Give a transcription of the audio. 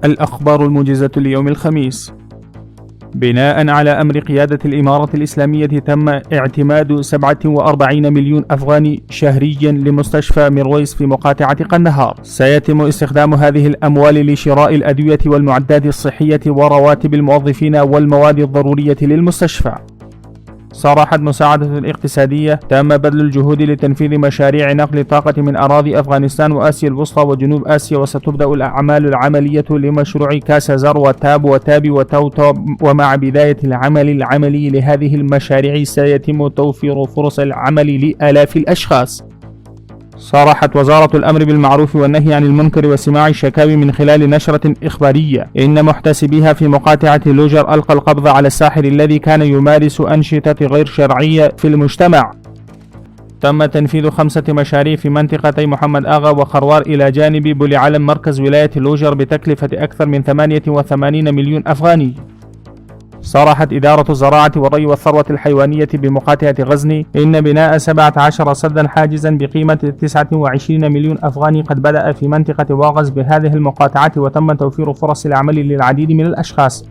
الأخبار الموجزة ليوم الخميس. بناء على أمر قيادة الإمارة الإسلامية تم اعتماد 47 مليون أفغاني شهريا لمستشفى ميرويس في مقاطعة قندهار. سيتم استخدام هذه الأموال لشراء الأدوية والمعدات الصحية ورواتب الموظفين والمواد الضرورية للمستشفى. صرحت مساعدة الاقتصادية تم بذل الجهود لتنفيذ مشاريع نقل طاقة من أراضي أفغانستان وآسيا الوسطى وجنوب آسيا، وستبدأ الأعمال العملية لمشروع كاسازر وتاب وتابي وتوتو، ومع بداية العمل العملي لهذه المشاريع سيتم توفير فرص العمل لآلاف الأشخاص. صرحت وزارة الأمر بالمعروف والنهي عن المنكر وسماع الشكاوي من خلال نشرة إخبارية إن محتسبيها في مقاطعة لوجر ألقى القبض على الساحر الذي كان يمارس أنشطة غير شرعية في المجتمع. تم تنفيذ 5 مشاريع في منطقتي محمد آغا وخروار إلى جانب بولي علم مركز ولاية لوجر بتكلفة أكثر من 88 مليون أفغاني. صرحت إدارة الزراعة والري والثروة الحيوانية بمقاطعة غزني إن بناء 17 سدا حاجزا بقيمة 29 مليون أفغاني قد بدأ في منطقة واغز بهذه المقاطعة، وتم توفير فرص العمل للعديد من الأشخاص.